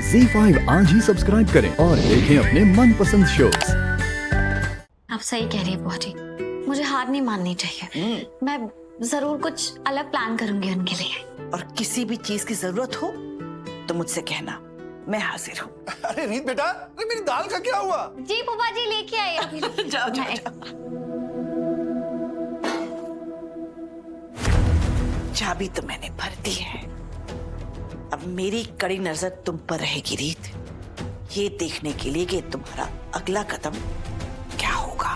ZEE5 आज ही subscribe करें और देखें अपने मनपसंद शोज। आप सही कह रही है बुआ जी, मुझे हार नहीं माननी चाहिए। मैं जरूर कुछ अलग प्लान करूंगी उनके लिए। और किसी भी चीज की जरूरत हो तो मुझसे कहना, मैं हाजिर हूँ। अरे रीत बेटा, अरे मेरी दाल का क्या हुआ? जी बुआ जी लेके आए अभी। जाओ जाओ जाओ। चाबी तो मैंने भर दी है, अब मेरी कड़ी नजर तुम पर रहेगी रीत, ये देखने के लिए कि तुम्हारा अगला कदम क्या होगा।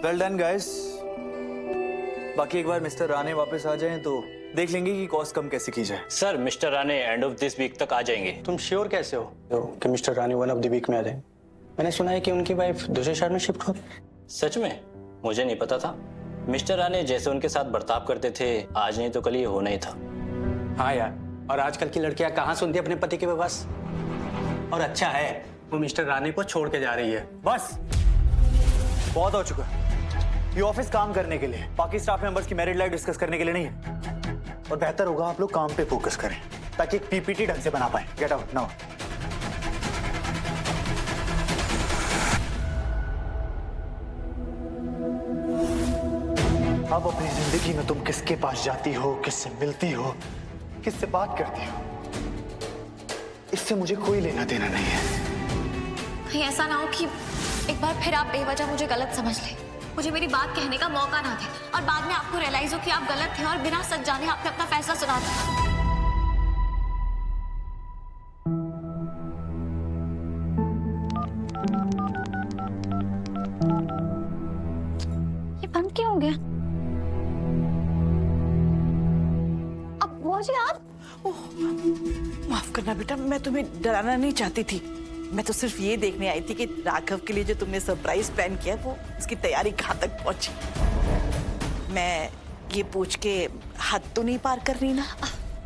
Well done guys. बाकी एक बार मिस्टर राणे वापस आ जाएं तो देख लेंगे कि कॉस्ट कम कैसे की जाए। Sir mister Rane end of this week तक आ जाएंगे। तुम श्योर कैसे हो कि mister Rani one of the week में आ जाए? मैंने सुना है कि उनकी वाइफ दूसरे शहर में शिफ्ट हो गई। सच में? मुझे नहीं पता था। मिस्टर राणे जैसे उनके साथ बर्ताव करते थे, आज नहीं तो कल ये होना ही था। हाँ यार, और आजकल की लड़कियां कहाँ सुनती अपने पति की बस। और अच्छा है वो मिस्टर रानी को छोड़ के जा रही है। बस बहुत हो चुका। ये ऑफिस काम करने के लिए, बाकी स्टाफ मेंबर्स की मैरिड लाइफ डिस्कस करने के लिए नहीं है। और बेहतर होगा आप लोग काम पे फोकस करें ताकि एक पीपीटी ढंग से बना पाए। Get out now. अब अपनी जिंदगी में तुम किसके पास जाती हो, किससे मिलती हो, किससे बात करती हो, इससे मुझे कोई लेना देना नहीं है। कहीं ऐसा ना हो कि एक बार फिर आप बेवजह मुझे गलत समझ लें, मुझे मेरी बात कहने का मौका ना दे और बाद में आपको रियलाइज हो कि आप गलत थे और बिना सच जाने आपने अपना फैसला सुना दिया। ये बंद क्यों हो गया? अब बुआ जी आप? माफ करना बेटा, मैं तुम्हें डराना नहीं चाहती थी। मैं तो सिर्फ ये देखने आई थी कि राघव के लिए जो तुमने सरप्राइज प्लान किया वो उसकी तैयारी कहाँ तक पहुंची। मैं ये पूछ के हद तो नहीं पार कर रही ना?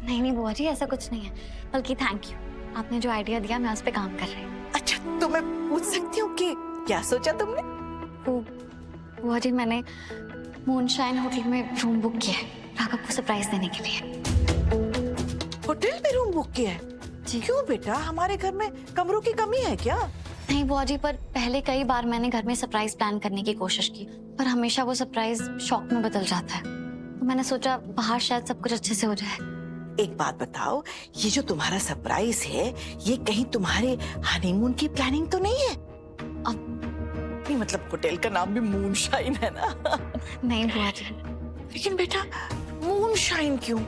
नहीं नहीं बुआ जी, ऐसा कुछ नहीं है, बल्कि थैंक यू, आपने जो आइडिया दिया मैं उस पे काम कर रही हूँ। अच्छा, तो मैं पूछ सकती हूँ कि क्या सोचा तुमने? बुआ जी मैंने मूनशाइन होटल में रूम बुक किया है राघव को सरप्राइज देने के लिए। होटल में रूम बुक किया है? जी। क्यों बेटा, हमारे घर में कमरों की कमी है क्या? नहीं बुआ जी, पर पहले कई बार मैंने घर में सरप्राइज प्लान करने की कोशिश की, पर हमेशा वो सरप्राइज शॉक में बदल जाता है। तो मैंने सोचा बाहर शायद सब कुछ अच्छे से हो जाए। एक बात बताओ, ये जो तुम्हारा सरप्राइज है ये कहीं तुम्हारे हनीमून की प्लानिंग तो नहीं है? नहीं मतलब होटल का नाम भी मूनशाइन है ना? नहीं बुआ जी। लेकिन बेटा मूनशाइन क्यों?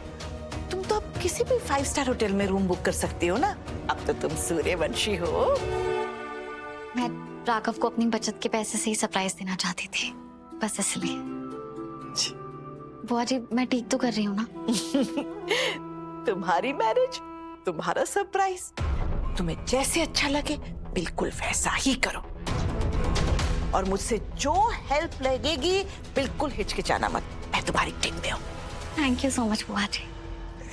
तुम तो अब किसी भी 5 स्टार होटल में रूम बुक कर सकती हो ना। अब तो तुम सूर्यवंशी हो। मैं राघव को अपनी बचत के पैसे से ही सरप्राइज देना चाहती थी, बस इसलिए। बुआ जी मैं ठीक तो कर रही हूँ ना? तुम्हारी मैरिज, तुम्हारा सरप्राइज, तुम्हें जैसे अच्छा लगे बिल्कुल वैसा ही करो। और मुझसे जो हेल्प लगेगी बिल्कुल हिचकिचाना मत, मैं तुम्हारी टीम में हूँ। थैंक यू सो मच बुआ जी।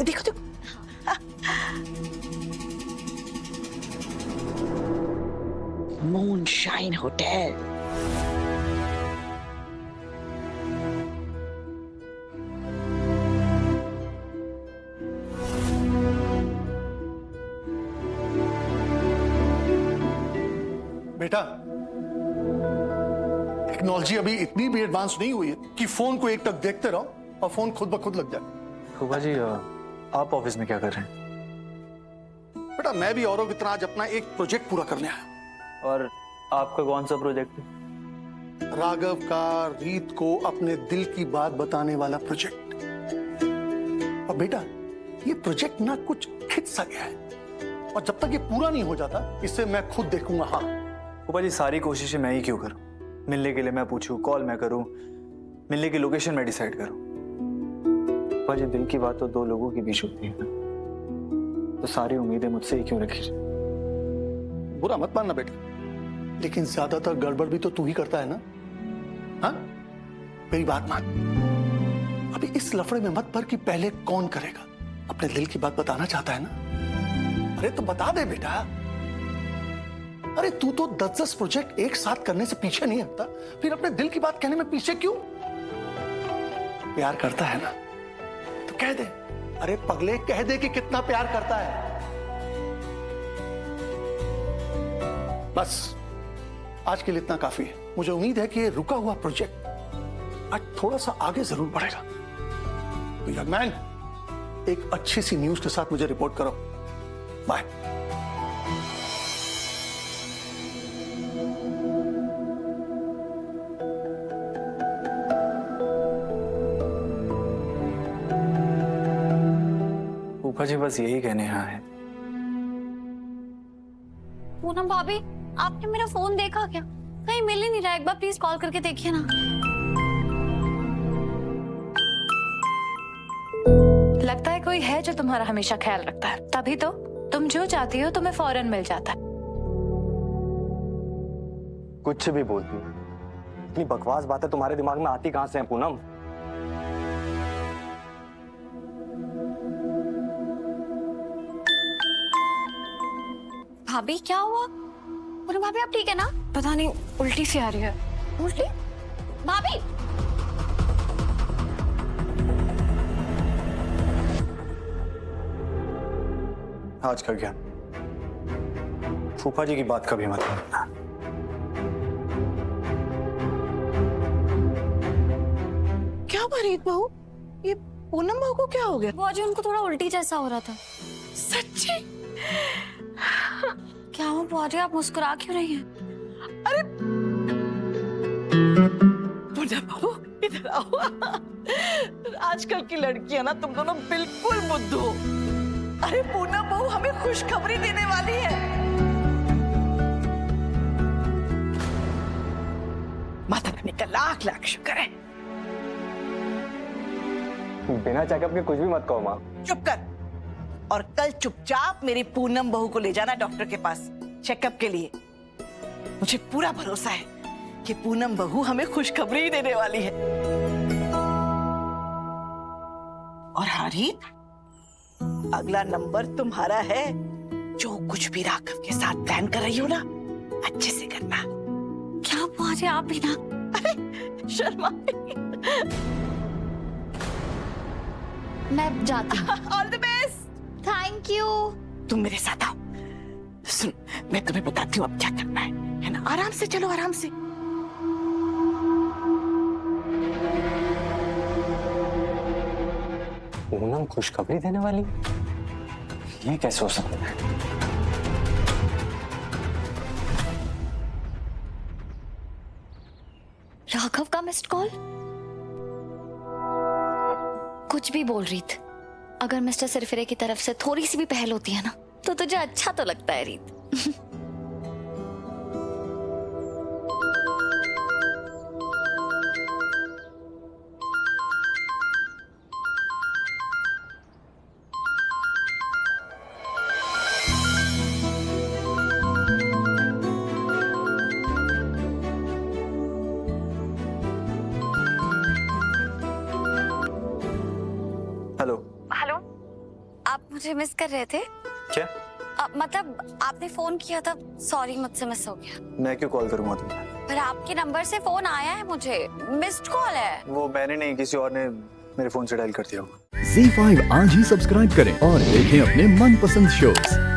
देखो देखो। Moonshine hotel. बेटा, टेक्नोलॉजी अभी इतनी भी एडवांस नहीं हुई है कि फोन को एक टक देखते रहो और फोन खुद ब खुद लग जाए। फूफा जी आप ऑफिस में क्या कर रहे हैं? बेटा मैं भी औरों की तरह आज अपना एक प्रोजेक्ट पूरा करने आया। और आपका कौन सा प्रोजेक्ट है? राघव का रीत को अपने दिल की बात बताने वाला प्रोजेक्ट। और बेटा ये प्रोजेक्ट ना कुछ खिंच सा गया है और जब तक ये पूरा नहीं हो जाता इसे मैं खुद देखूंगा। हाँ फूफा जी सारी कोशिशें मैं ही क्यों करूं? मिलने के लिए मैं पूछूं, कॉल मैं करूं, मिलने की लोकेशन मैं डिसाइड करूं। फूफा जी दिल की बात तो 2 लोगों के बीच होती है ना, तो सारी उम्मीदें मुझसे ही क्यों रखी? बुरा मत मानना बेटा, लेकिन ज्यादातर गड़बड़ भी तो तू ही करता है ना। हाँ मेरी बात मान, अभी इस लफड़े में मत पड़ कि पहले कौन करेगा। अपने दिल की बात बताना चाहता है ना, अरे तो बता दे बेटा। अरे तू तो 10-10 प्रोजेक्ट एक साथ करने से पीछे नहीं हटता, फिर अपने दिल की बात कहने में पीछे क्यों? प्यार करता है ना तो कह दे। अरे पगले, कह दे कि कितना प्यार करता है। बस आज के लिए इतना काफी है। मुझे उम्मीद है कि ये रुका हुआ प्रोजेक्ट आज थोड़ा सा आगे जरूर बढ़ेगा। तो यंग मैन, एक अच्छी सी न्यूज के साथ मुझे रिपोर्ट करो। बाय। फूफा जी बस यही कहने यहाँ है। पूनम भाभी, आपने मेरा फोन देखा क्या? कहीं मिल ही नहीं रहा। एक बार प्लीज कॉल करके देखिए ना। लगता है कोई है जो तुम्हारा हमेशा ख्याल रखता है, तभी तो तुम जो चाहती हो तुम्हें फौरन मिल जाता है। कुछ भी बोलती हो, इतनी बकवास बातें तुम्हारे दिमाग में आती कहां से हैं पूनम? भाभी क्या हुआ? पूनम भाभी आप ठीक है ना? पता नहीं उल्टी सी आ रही है। उल्टी? भाभी आज का क्या, फूफा जी की बात कभी मत करना। क्या फरीद बहू, ये पूनम बहू को क्या हो गया? वो आज उनको थोड़ा उल्टी जैसा हो रहा था। सच्ची? क्या हुआ बुआ जी, आप मुस्कुरा क्यों रही हैं? पूनम बहू इधर आओ। आजकल की लड़कियां ना, तुम दोनों बिल्कुल बुद्धू हो। अरे पूनम बहू हमें खुशखबरी देने वाली है। माता रानी का लाख लाख शुक्र है। बिना चेकअप के कुछ भी मत कहो माँ। चुप कर। और कल चुपचाप मेरी पूनम बहू को ले जाना डॉक्टर के पास चेकअप के लिए। मुझे पूरा भरोसा है कि पूनम बहू हमें खुशखबरी ही देने वाली है। और हारित, अगला नंबर तुम्हारा है। जो कुछ भी राघव के साथ प्लान कर रही हो ना, अच्छे से करना। क्या बुआ जी, आप भी ना? अरे शर्मा। मैं जाती हूँ। All the best. Thank you. तुम मेरे साथ आओ। सुन, मैं तुम्हें बताती हूँ अब क्या करना है ना? आराम से चलो, आराम से। पूनम खुशखबरी देने वाली? ये कैसे हो सकता है? राघव का मिस्ड कॉल? कुछ भी बोल रही थी। अगर मिस्टर सिरफिरे की तरफ से थोड़ी सी भी पहल होती है ना, तो तुझे अच्छा तो लगता है रीत। हेलो। हेलो, आप मुझे मिस कर रहे थे? क्या? मतलब आपने फोन किया था, सॉरी मुझसे मिस हो गया। मैं क्यों कॉल करूंगा तुम्हें? पर आपके नंबर से फोन आया है मुझे, मिस्ड कॉल है। वो मैंने नहीं, किसी और ने मेरे फोन से डायल कर दिया होगा। Z5 आज ही सब्सक्राइब करें और देखें अपने मनपसंद शोज